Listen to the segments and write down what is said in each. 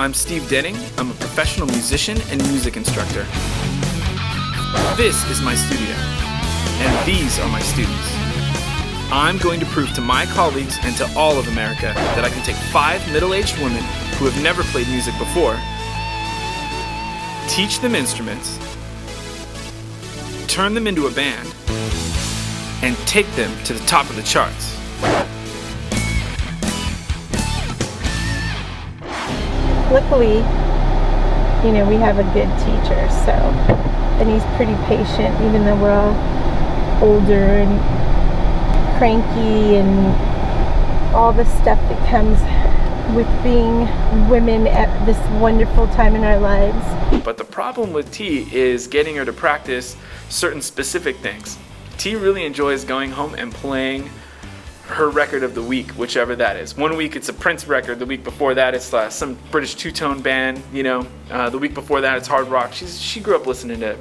I'm Steve Denning. I'm a professional musician and music instructor. This is my studio, and these are my students. I'm going to prove to my colleagues and to all of America that I can take 5 middle-aged women who have never played music before, teach them instruments, turn them into a band, and take them to the top of the charts. Luckily, we have a good teacher, and he's pretty patient, even though we're all older and cranky and all the stuff that comes with being women at this wonderful time in our lives. But the problem with T is getting her to practice certain specific things. T really enjoys going home and playing her record of the week, whichever that is. One week it's a Prince record, the week before that it's some British two-tone band, the week before that it's hard rock. She grew up listening to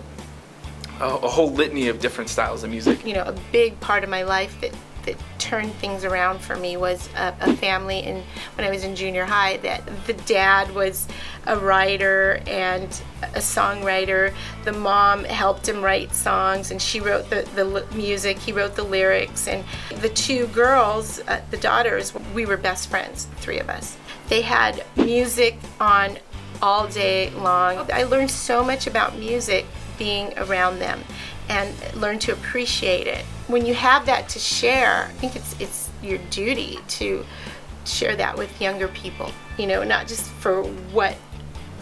a whole litany of different styles of music. A big part of my life that turned things around for me was a family. And when I was in junior high, that the dad was a writer and a songwriter. The mom helped him write songs, and she wrote the music. He wrote the lyrics. And the 2 girls, the daughters, we were best friends, the 3 of us. They had music on all day long. I learned so much about music being around them, and learn to appreciate it. When you have that to share, I think it's your duty to share that with younger people, not just for what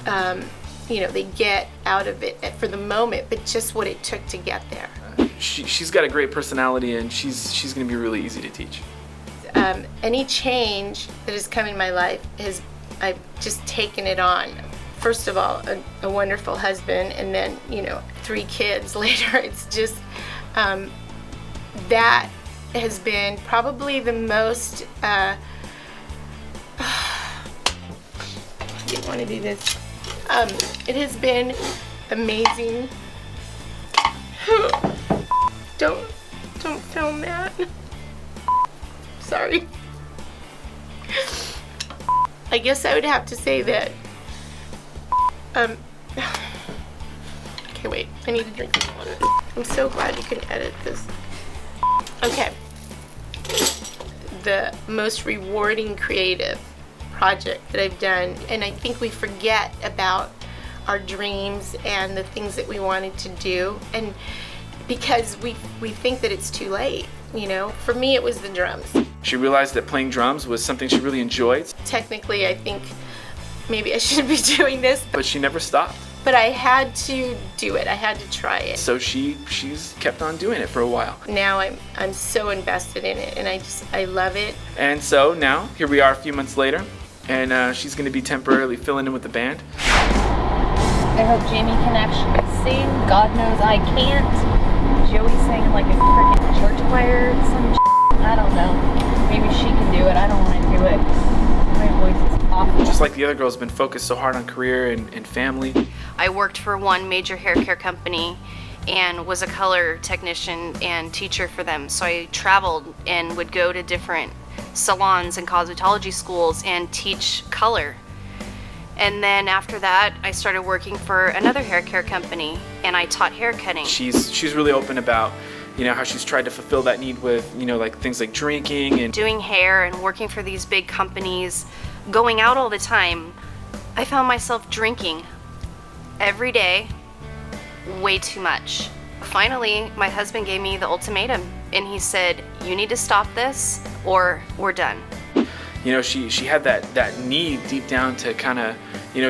they get out of it for the moment, but just what it took to get there. She's got a great personality, and she's going to be really easy to teach. Any change that has come in my life I've just taken it on. First of all, a wonderful husband, and then 3 kids later. It's just that has been probably the most I didn't want to do this. It has been amazing. Don't film that. Sorry. I guess I would have to say that okay, wait, I need to drink some water. I'm so glad you can edit this. Okay. The most rewarding creative project that I've done, and I think we forget about our dreams and the things that we wanted to do, and because we think that it's too late, For me, it was the drums. She realized that playing drums was something she really enjoyed. Technically, I think maybe I shouldn't be doing this, but she never stopped. But I had to do it. I had to try it. So she's kept on doing it for a while. Now I'm so invested in it, and I love it. And so now here we are a few months later, and she's going to be temporarily filling in with the band. I hope Jamie can actually sing. God knows I can't. Joey's singing like a freaking church choir or some shit. I don't know. Maybe she can do it. I don't want to do it. My voice is awful. Just like the other girls, been focused so hard on career and family. I worked for one major hair care company and was a color technician and teacher for them. So I traveled and would go to different salons and cosmetology schools and teach color. And then after that, I started working for another hair care company, and I taught hair cutting. She's really open about how she's tried to fulfill that need with like things like drinking and doing hair and working for these big companies, going out all the time. I found myself drinking every day, way too much. Finally, my husband gave me the ultimatum, and he said, "You need to stop this or we're done." She had that need deep down to kind of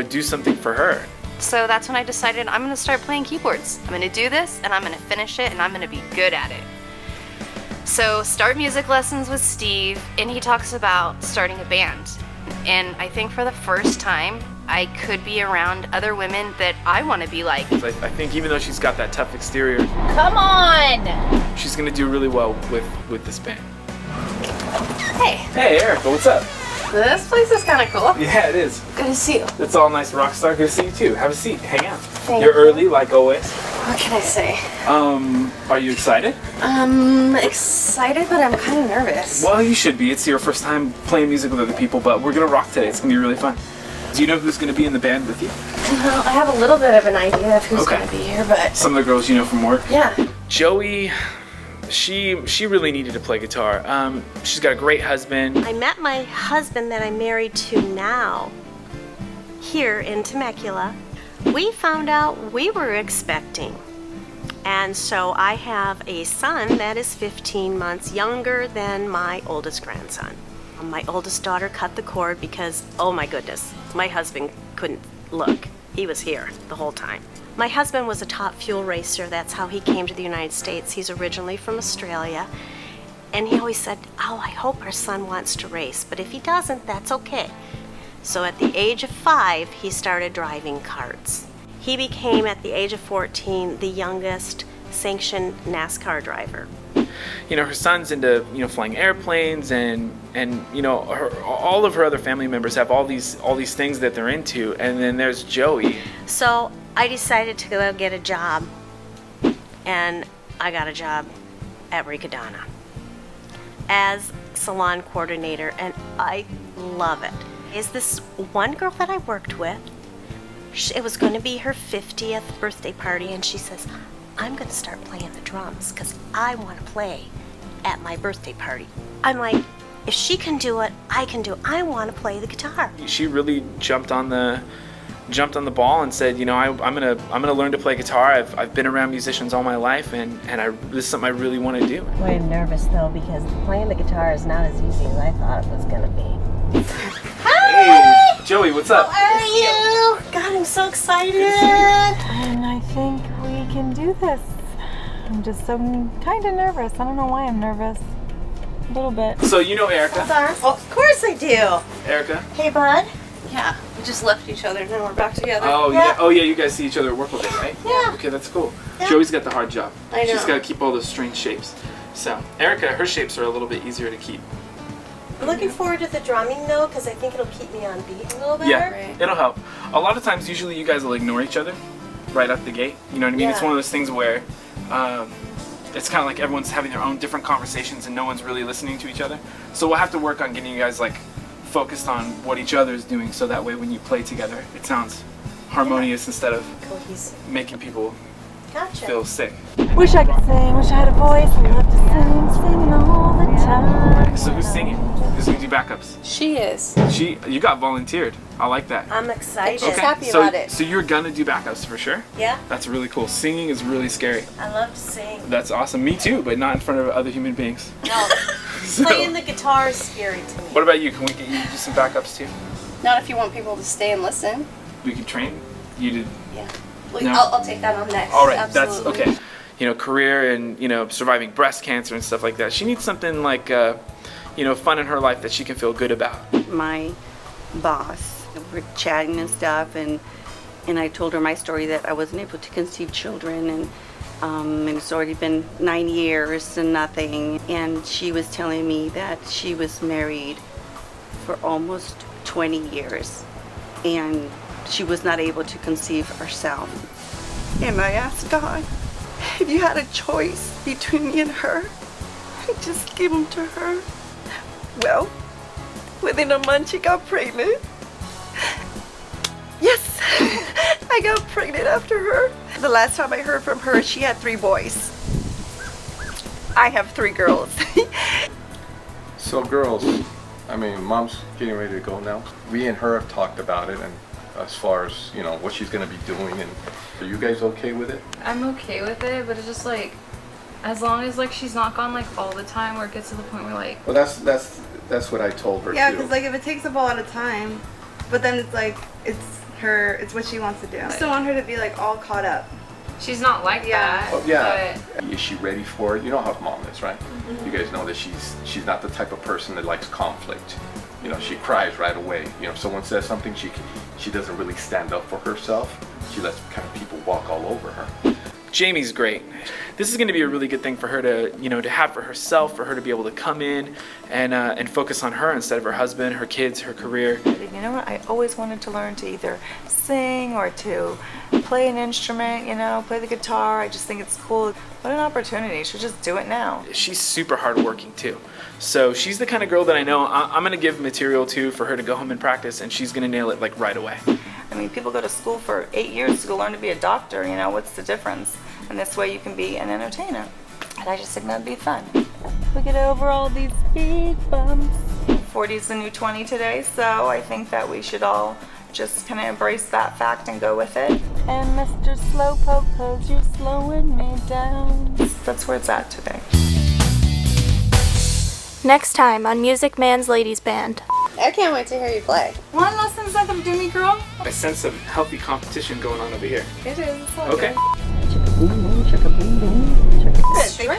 do something for her. So that's when I decided I'm going to start playing keyboards. I'm going to do this, and I'm going to finish it, and I'm going to be good at it. So start music lessons with Steve, and he talks about starting a band. And I think for the first time, I could be around other women that I want to be like. I think even though she's got that tough exterior, come on! She's going to do really well with this band. Hey. Hey, Erica, what's up? This place is kind of cool. Yeah, it is. Good to see you. It's all nice rock star. Good to see you too. Have a seat. Hang out. Thank You're you. early, like always. What can I say? Are you excited? Excited, but I'm kind of nervous. Well, you should be. It's your first time playing music with other people, but we're gonna rock today. It's gonna be really fun. Do you know who's going to be in the band with you? Well, I have a little bit of an idea of who's Okay. going to be here, but Some of the girls you know from work? yeah. Joey, she really needed to play guitar. She's got a great husband. I met my husband that I'm married to now here in Temecula. We found out we were expecting. And so I have a son that is 15 months younger than my oldest grandson. My oldest daughter cut the cord because, oh my goodness, my husband couldn't look. He was here the whole time. My husband was a top fuel racer. That's how he came to the United States. He's originally from Australia. And he always said, oh, I hope our son wants to race. But if he doesn't, that's okay. So at the age of 5, he started driving karts. He became, at the age of 14, the youngest sanctioned NASCAR driver. You know, her son's into, you know, flying airplanes, and you know, all of her other family members have all these things that they're into, and then there's Joey. So I decided to go get a job, and I got a job at Ricadonna as salon coordinator, and I love it. Is this one girl that I worked with, it was going to be her 50th birthday party, and she says, I'm going to start playing the drums because I want to play at my birthday party. I'm like, if she can do it, I can do it. I want to play the guitar. She really jumped on the ball and said, you know, I'm gonna learn to play guitar. I've been around musicians all my life, and this is something I really want to do. I'm nervous though because playing the guitar is not as easy as I thought it was going to be. Hey, Joey, what's up? How are you? God, I'm so excited. And I think we can do this. I'm just so kind of nervous. I don't know why I'm nervous. A little bit. So you know Erica? Oh, of course I do. Erica? Hey, bud. Yeah, we just left each other, now we're back together. Oh yeah. Oh yeah. You guys see each other at work all day, right? Yeah. Okay, that's cool. Yeah. Joey's got the hard job. I know. She's got to keep all those strange shapes. So Erica, her shapes are a little bit easier to keep. I'm looking forward to the drumming though, because I think it'll keep me on beat a little better. Yeah, Right. it'll help. A lot of times, usually you guys will ignore each other right out the gate. You know what I mean? It's Yeah. one of those things where it's kind of like everyone's having their own different conversations and no one's really listening to each other. So we'll have to work on getting you guys like focused on what each other is doing, so that way when you play together, it sounds harmonious instead of Cohesive. making people Gotcha. feel sick. Wish I could sing. Wish I had a voice. I love to sing, singing all the time. So who's singing? Who's gonna do backups? She is. You got volunteered. I like that. I'm excited. She's happy so, about it. So you're gonna do backups for sure? Yeah, That's really cool. Singing is really scary. I love to sing. That's awesome. Me too, but not in front of other human beings. No, So, playing the guitar is scary to me. what about you? Can we get you to do some backups too? Not if you want people to stay and listen. We could train you to. Yeah. Well, No. I'll take that on next. All right, Absolutely. that's okay. You know, career and you know surviving breast cancer and stuff like that. She needs something like you know fun in her life that she can feel good about. My boss, we're chatting and stuff, and I told her my story that I wasn't able to conceive children, and it's already been 9 years and nothing. And she was telling me that she was married for almost 20 years, and she was not able to conceive herself. And I asked God, if you had a choice between me and her, just give him to her. Well, within a month she got pregnant. Yes, I got pregnant after her. The last time I heard from her, she had 3 boys. I have 3 girls. So girls, I mean, mom's getting ready to go now. We and her have talked about it, and as far as, you know, what she's going to be doing, and are you guys okay with it? I'm okay with it, but it's just like, as long as like she's not gone like all the time, where it gets to the point where like, Well, that's what I told her Yeah, too. because like if it takes up a lot of time, but then it's like it's what she wants to do. I just don't want her to be like all caught up. she's not like Yeah. that. Oh, yeah. But Is she ready for it? You know how mom is, right? You guys know that she's not the type of person that likes conflict. You know, she cries right away. You know, if someone says something, she doesn't really stand up for herself. She lets kind of people walk all over her. Jamie's great. This is going to be a really good thing for her to, to have for herself, for her to be able to come in and focus on her instead of her husband, her kids, her career. You know what? I always wanted to learn to either sing or to play an instrument, play the guitar. I just think it's cool. What an opportunity. She should just do it now. She's super hardworking too. So she's the kind of girl that I know I'm going to give material to for her to go home and practice, and she's going to nail it like right away. I mean, people go to school for 8 years to go learn to be a doctor, what's the difference? And this way you can be an entertainer. And I just think that'd be fun. We get over all these speed bumps. 40's the new 20 today, so I think that we should all just kind of embrace that fact and go with it. And Mr. Slowpoke, 'cause you're slowing me down. That's where it's at today. Next time on Music Man's Ladies Band. I can't wait to hear you play. One lesson's not gonna do me, girl. I sense some healthy competition going on over here. It is. It's all Okay. good.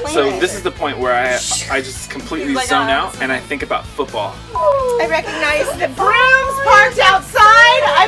So this is the point where I just completely zone out and I think about football. I recognize the brooms parked outside. I